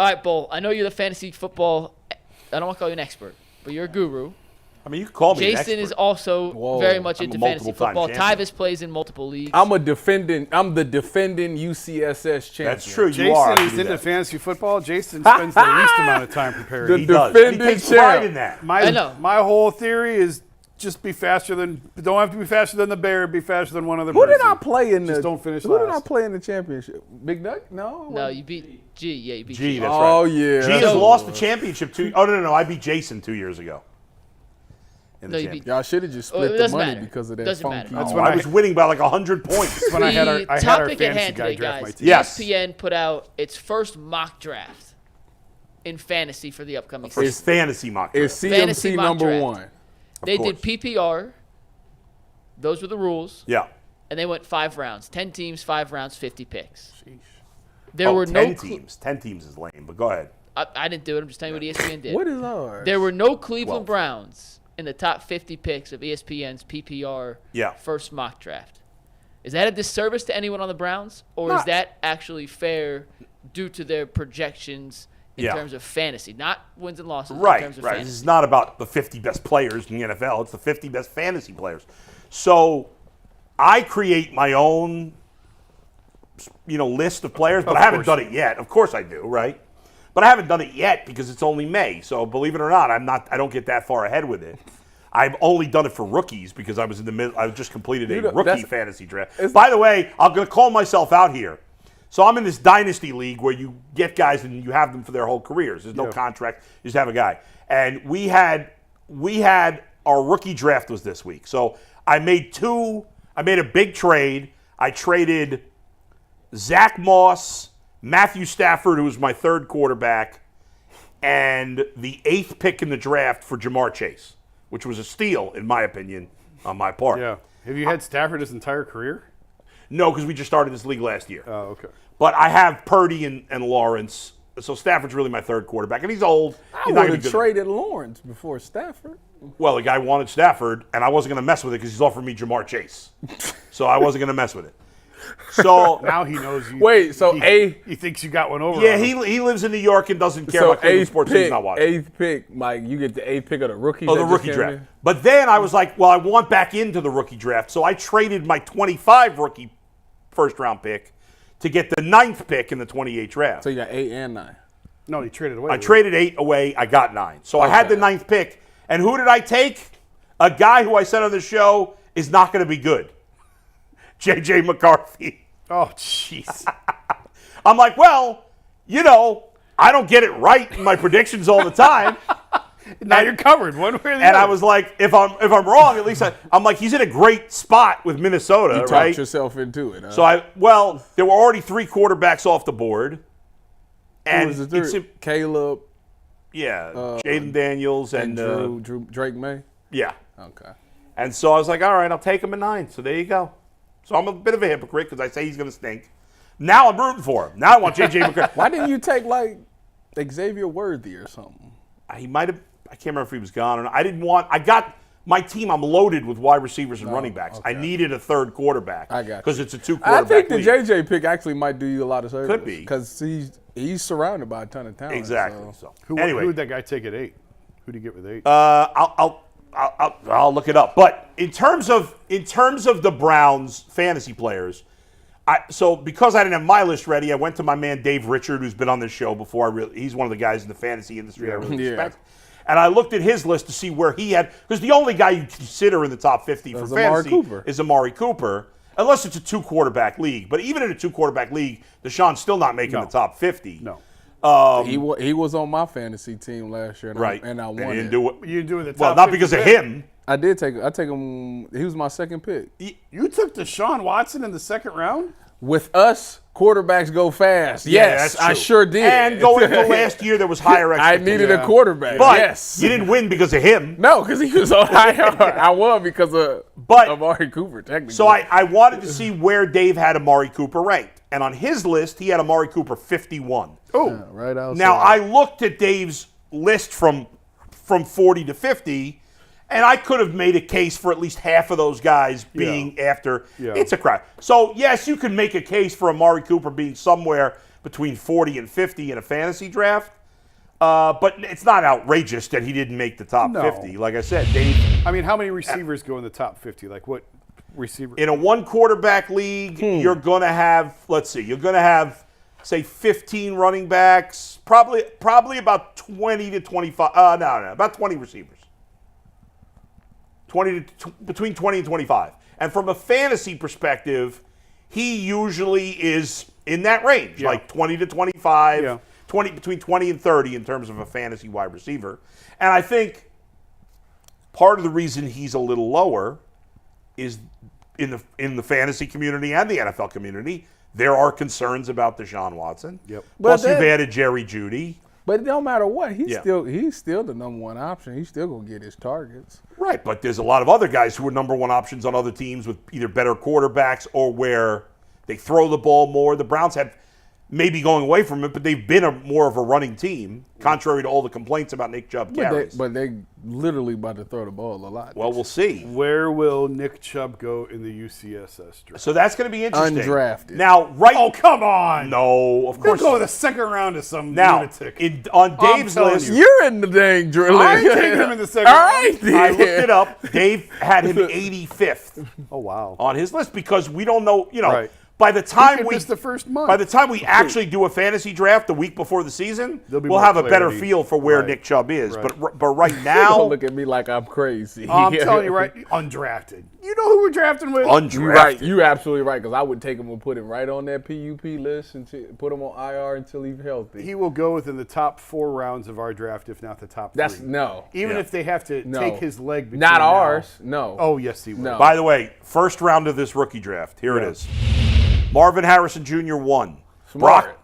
All right, Bull. I know you're the fantasy football. I don't want to call you an expert, but you're a guru. I mean, you can call me an Jason expert. is also very much into fantasy football. Tyvis plays in multiple leagues. I'm the defending UCSS champion. That's true. Jason is into fantasy football. Jason spends the least amount of time preparing. He does. He takes pride in that. I know. My whole theory is just be faster than. Don't have to be faster than the bear. Be faster than one other. Who did person. I play in the? Just don't finish Who did I last. play in the championship? Big Nut? No. No, you beat G. Yeah, you beat G, G. that's Oh right. yeah. G has lost the championship to. Oh no, I beat Jason 2 years ago. No, you beat. Y'all should have just Oh, split it the doesn't money matter. because of that Doesn't funky. matter. That's Oh, when I was winning by like 100 points. When I had our The fantasy topic at hand guy today, draft my guys. team. Yes. ESPN put out its first mock draft in fantasy for the upcoming First season. fantasy mock draft. It's Fantasy CMC mock number draft. one. They course. did PPR. Those were the rules. Yeah. And they went 5 rounds. 10 teams, 5 rounds, 50 picks. There were 10 no teams. 10 teams is lame, but go ahead. I didn't do it. I'm just telling you what ESPN did. What is ours? There were no Cleveland 12. Browns in the top 50 picks of ESPN's PPR first mock draft. Is that a disservice to anyone on the Browns, or is that actually fair due to their projections in terms of fantasy, not wins and losses? In terms of Right. fantasy. This is not about the 50 best players in the NFL. It's the 50 best fantasy players. So I create my own, list of players, but I haven't done it yet. Of course I do, right? But I haven't done it yet because it's only May. So believe it or not, I don't get that far ahead with it. I've only done it for rookies because I was in the middle. I just completed a rookie fantasy draft. By the way, I'm going to call myself out here. So I'm in this dynasty league where you get guys and you have them for their whole careers. There's no contract. You just have a guy. And we had our rookie draft was this week. So I made a big trade. I traded Zach Moss, Matthew Stafford, who was my third quarterback, and the 8th pick in the draft for Jamar Chase, which was a steal, in my opinion, on my part. Yeah. Have you had Stafford his entire career? No, because we just started this league last year. Oh, okay. But I have Purdy and Lawrence, so Stafford's really my third quarterback, and he's old. I would have traded Lawrence before Stafford. Well, the guy wanted Stafford, and I wasn't going to mess with it because he's offering me Jamar Chase. So I wasn't going to mess with it. So now he knows you. Wait, so he thinks you got one over. Yeah, on him. he lives in New York and doesn't care So about Cleveland sports. He's not watching. 8th pick, Mike. You get the 8th pick of the rookies. Oh, the rookie draft. But then I was like, well, I want back into the rookie draft, so I traded my 25 rookie first-round pick to get the 9th pick in the 28 draft. So you got 8 and 9. No, he traded away. I traded 8 away. I got 9. So I had the 9th pick. And who did I take? A guy who I said on the show is not going to be good. J.J. McCarthy. Oh, jeez. I'm like, well, I don't get it right in my predictions all the time. Now you're covered one way or the other. And I was like, if I'm wrong, at least I'm like, he's in a great spot with Minnesota, You right? talked yourself into it. Huh? So there were already 3 quarterbacks off the board. And Who was the third? Caleb. Yeah, Jaden Daniels and Drake May. Yeah. Okay. And so I was like, all right, I'll take him at 9. So there you go. So I'm a bit of a hypocrite because I say he's going to stink. Now I'm rooting for him. Now I want J.J. McCarthy. Why didn't you take Xavier Worthy or something? He might have. I can't remember if he was gone or not. I got my team. I'm loaded with wide receivers and running backs. Okay. I needed a third quarterback. I got you. Because it's a 2-quarterback I think the league. JJ pick actually might do you a lot of service. Could be. Because he's surrounded by a ton of talent. Exactly. So. So Who anyway, would that guy take at 8? Who'd he get with 8? I'll look it up. But in terms of the Browns fantasy players, so because I didn't have my list ready, I went to my man Dave Richard, who's been on this show before. He's one of the guys in the fantasy industry I really respect. And I looked at his list to see where he had, because the only guy you consider in the top 50 for fantasy is Amari Cooper, unless it's a 2-quarterback league. But even in a 2-quarterback league, Deshaun's still not making the top 50. No. He was on my fantasy team last year, and Right. I won. And he didn't it. do it. You didn't do it at the Well, top not because of 50 pick. him. I take him. He was my second pick. You took Deshaun Watson in the 2nd round? With us, quarterbacks go fast. Yeah, Yes, that's I true. sure did. And going into last year, there was higher I expectations. needed a quarterback. But yes. you didn't win because of him. No, because he was on high. I won because of Amari Cooper, technically. So I wanted to see where Dave had Amari Cooper ranked. And on his list, he had Amari Cooper 51. Oh. Yeah, right outside. Now, I looked at Dave's list from 40 to 50, and I could have made a case for at least half of those guys being after. Yeah. It's a crowd. So, yes, you can make a case for Amari Cooper being somewhere between 40 and 50 in a fantasy draft. But it's not outrageous that he didn't make the top 50. Like I said, Dave. I mean, how many receivers go in the top 50? Like what receiver? In a one-quarterback league, you're going to have, you're going to have, say, 15 running backs, probably about 20 to 25. About 20 receivers. Between 20 and 25. And from a fantasy perspective, he usually is in that range, like 20 to 25, between 20 and 30 in terms of a fantasy wide receiver. And I think part of the reason he's a little lower is in the fantasy community and the NFL community, there are concerns about Deshaun Watson. Yep. Plus, you've added Jerry Jeudy. But it don't matter what. He's still the number one option. He's still going to get his targets. Right, but there's a lot of other guys who are number one options on other teams with either better quarterbacks or where they throw the ball more. The Browns have maybe going away from it, but they've been more of a running team, contrary to all the complaints about Nick Chubb carries. But they literally about to throw the ball a lot. Well, we'll see. Where will Nick Chubb go in the UCSS draft? So that's going to be interesting. Undrafted. Now, Oh, come on. No, of course. He'll go in the second round to some now, lunatic. On Dave's list. You're in the dang drilling. I ain't taking him in the second All round. right, then. I looked it up. Dave had him 85th Oh, wow. on his list because we don't know, Right. By the time miss the first month. By the time we actually do a fantasy draft the week before the season, There'll be we'll more have a better clarity. feel for where Right. Nick Chubb is. Right. But right now, Don't look at me like I'm crazy. I'm telling you, right? Undrafted. You know who we're drafting with? You're undrafted. right. You're absolutely right because I would take him and put him right on that PUP list and put him on IR until he's healthy. He will go within the top 4 rounds of our draft, if not the top 3. That's no. Even if they have to take his leg between Not now. ours. No. Oh, yes, he will. No. By the way, first round of this rookie draft. Here it is. Marvin Harrison Jr. 1.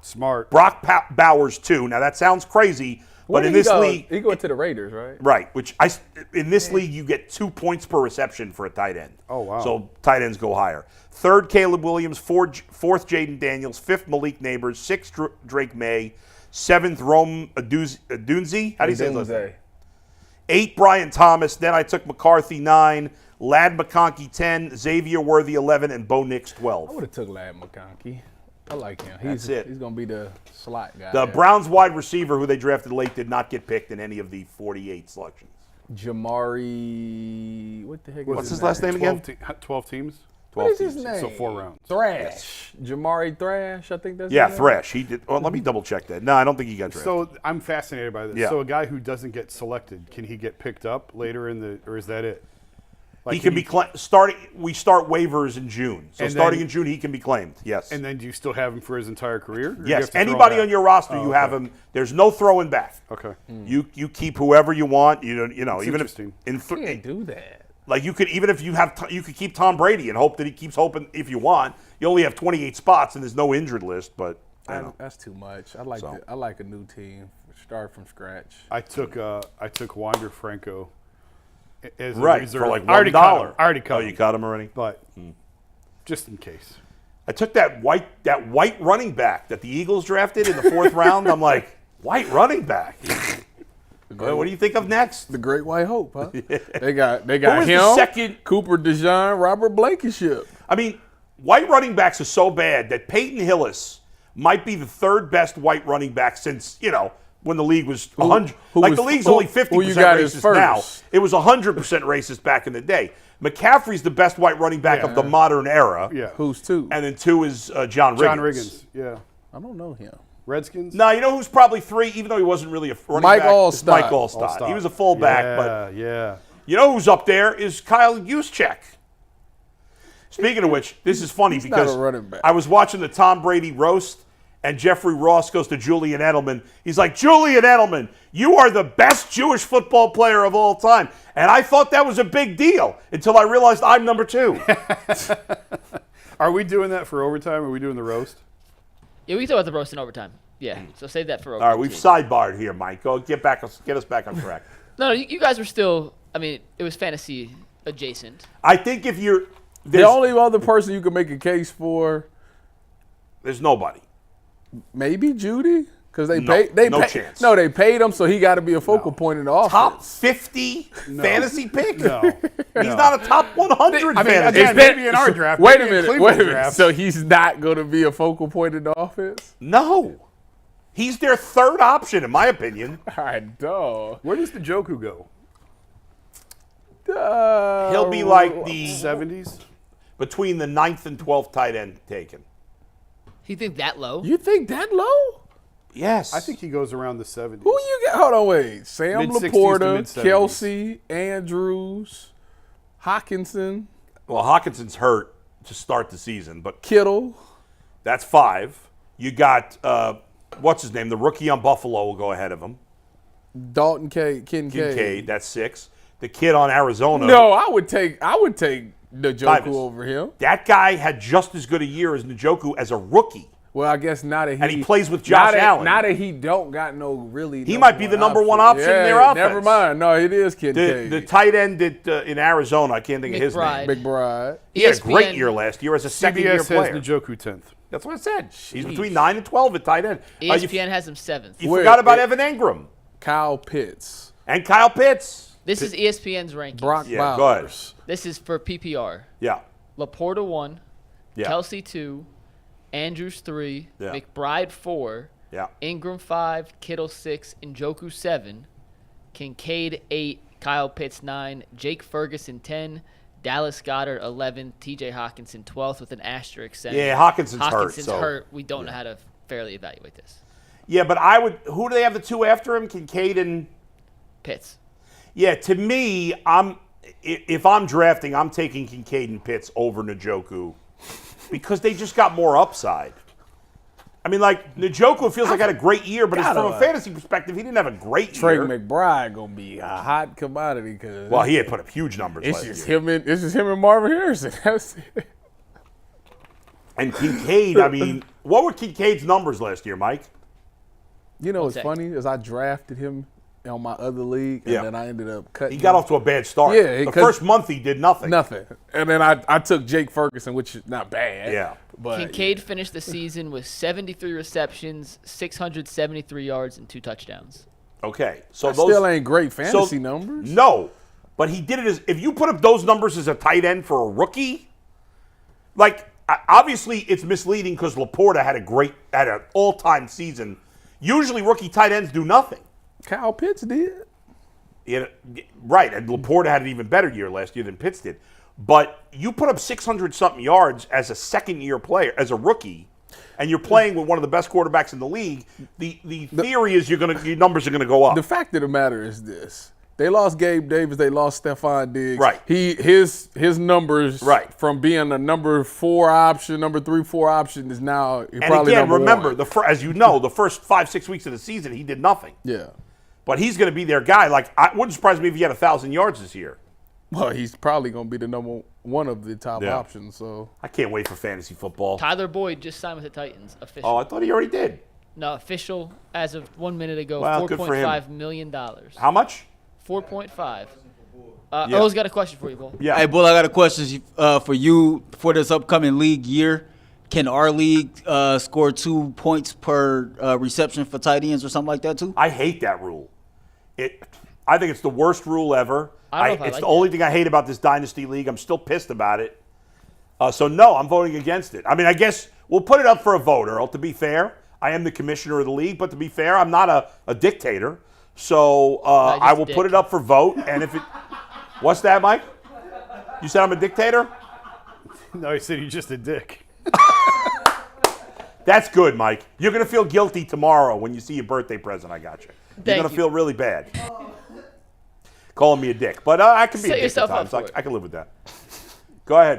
Smart. Brock Bowers 2. Now that sounds crazy, but in this league, he went to the Raiders, right? right? In this league you get 2 points per reception for a tight end. Oh, wow. So tight ends go higher. 3rd, Caleb Williams. 4th, Jaden Daniels. 5th, Malik Neighbors. 6th, Drake May. 7th, Rome Adunzi. How do you say his name? 8, Brian Thomas. Then I took McCarthy 9. Lad McConkey 10, Xavier Worthy 11, and Bo Nix 12. I would have took Lad McConkey. I like him. That's it. He's going to be the slot guy. The Browns wide receiver who they drafted late did not get picked in any of the 48 selections. Jamari, what the heck? What's his last name again? 12 teams? What is his name? So 4 rounds. Thrash. Jamari Thrash, I think that's Yeah, his name. Thrash. He did. Well, let me double check that. No, I don't think he got drafted. So I'm fascinated by this. Yeah. So a guy who doesn't get selected, can he get picked up later in the, or is that it? Like, he can be starting. We start waivers in June, so And starting then- in June he can be claimed. Yes. And then do you still have him for his entire career? Or do you yes. have to throw him Anybody back? on your roster, you have him. There's no throwing back. Okay. You keep whoever you want. You know. That's Even interesting. if You can't do that. like you could even if you have you could keep Tom Brady and hope that he keeps hoping if you want. You only have 28 spots and there's no injured list, but you know. That's too much. I like a new team. Start from scratch. I took Wander Franco as a Right, reserve. for like I already $1. cut him. I already cut Oh, him. you cut him already? But just in case. I took that white running back that the Eagles drafted in the 4th round. I'm like, white running back. What do you think of next? The Great White Hope, huh? They got Who was him, the second? Cooper Deshaun, Robert Blankenship. I mean, white running backs are so bad that Peyton Hillis might be the 3rd best white running back since, when the league was 100. The league's only 50% racist now. It was 100% racist back in the day. McCaffrey's the best white running back of the modern era. Yeah. Who's 2? And then 2 is John Riggins. John Riggins. Yeah. I don't know him. Redskins? No, you know who's probably 3, even though he wasn't really a running Mike back? It's Allstott. Mike Allstott. He was a fullback, but Yeah. you know who's up there is Kyle Juszczyk. Speaking of which, this is funny not because a running back. I was watching the Tom Brady roast, and Jeffrey Ross goes to Julian Edelman. He's like, Julian Edelman, you are the best Jewish football player of all time. And I thought that was a big deal until I realized I'm number 2. Are we doing that for overtime? Or are we doing the roast? Yeah, we can talk about the roast in overtime. Yeah, so save that for overtime. All right, we've sidebarred here, Mike. Go get us back on track. No, you guys were still. I mean, it was fantasy adjacent. I think if you're The only other person you can make a case for, there's nobody. maybe Jeudy, Because they chance. No, they paid him, so he got to be a focal point in the offense. Top 50 fantasy pick? No. He's not a top 100 fantasy Again, maybe in our draft. Wait a maybe in minute. Cleveland's Wait a minute. draft. So he's not going to be a focal point in the offense? No. He's their third option, in my opinion. All right, dog. Where does the Njoku go? He'll be like the 70s? between the 9th and 12th tight end taken. You think that low? You think that low? Yes. I think he goes around the 70s. Who you got? Hold on, wait. Sam Mid-60s to Laporta, mid-70s. Kelsey, Andrews, Hawkinson, Well, Hawkinson's hurt to start the season, but Kittle. that's 5. You got, what's his name? The rookie on Buffalo will go ahead of him. Dalton Kincaid. Kincaid, that's 6. The kid on Arizona. No, I would take Njoku over him. That guy had just as good a year as Njoku as a rookie. Well, I guess now that And he plays with Josh Allen. Now that he don't got no really. He might be the number one option in their offense. Never mind. No, it is Kincaid. The tight end in Arizona, I can't think of his name. McBride. He had a great year last year as a second-year CBS player. has Njoku 10th. That's what I said. He's between 9 and 12 at tight end. ESPN has him 7th. You forgot about Evan Ingram. Kyle Pitts. And Kyle Pitts. This is ESPN's rankings. Brock Yeah, Bowers. go ahead. This is for PPR. Yeah. Laporta 1, Yeah. Kelsey 2, Andrews 3, Yeah. McBride 4, Yeah. Ingram 5, Kittle 6, Njoku 7, Kincaid 8, Kyle Pitts 9, Jake Ferguson 10, Dallas Goedert 11, TJ Hawkinson 12th with an asterisk saying Yeah, Hawkinson's hurt. Hawkinson's So. hurt. We don't know how to fairly evaluate this. Yeah, but who do they have the 2 after him? Kincaid and Pitts. Yeah, to me, if I'm drafting, I'm taking Kincaid and Pitts over Njoku because they just got more upside. I mean, like, Njoku feels like had a great year, but from a fantasy perspective, he didn't have a great Trey year. McBride gonna be a hot commodity because Well, he had put up huge numbers last year. It's just him and Marvin Harrison. That's it. And Kincaid, I mean, what were Kincaid's numbers last year, Mike? You know what's that? funny is I drafted him on my other league, and then I ended up cutting. He got off to a bad start. Yeah, the first month he did nothing. And then I took Jake Ferguson, which is not bad. Yeah. But Kincaid finished the season with 73 receptions, 673 yards, and 2 touchdowns. Okay, so that those still ain't great fantasy numbers. No, but he did it as if you put up those numbers as a tight end for a rookie. Like obviously, it's misleading because Laporta had an all-time season. Usually, rookie tight ends do nothing. Kyle Pitts did. Yeah, right, and Laporta had an even better year last year than Pitts did. But you put up 600-something yards as a second-year player, as a rookie, and you're playing with one of the best quarterbacks in the league. The theory is your numbers are going to go up. The fact of the matter is this: they lost Gabe Davis, they lost Stephon Diggs. Right. His numbers from being a number 4 option, number 3-4 option is now probably again, number remember, 1. as you know, the first 5-6 weeks of the season, he did nothing. Yeah. But he's going to be their guy. Like, it wouldn't surprise me if he had 1,000 yards this year. Well, he's probably going to be the number 1 of the top options. So I can't wait for fantasy football. Tyler Boyd just signed with the Titans. Official. Oh, I thought he already did. No, official as of 1 minute ago. Well, good for him. $4.5 million. How much? 4.5. Earl's got a question for you, Bull. Yeah. Hey, Bull, I got a question for you for this upcoming league year. Can our league score 2 points per reception for tight ends or something like that too? I hate that rule. I think it's the worst rule ever. It's the only thing I hate about this dynasty league. I'm still pissed about it. So no, I'm voting against it. I mean, I guess we'll put it up for a vote, Earl. To be fair, I am the commissioner of the league, but to be fair, I'm not a dictator. So I will put it up for vote. And if it, what's that, Mike? You said I'm a dictator? No, he said you're just a dick. That's good, Mike. You're going to feel guilty tomorrow when you see your birthday present I got you. You're going to feel really bad. Calling me a dick. But I can be a dick at times. I can live with that. Go ahead.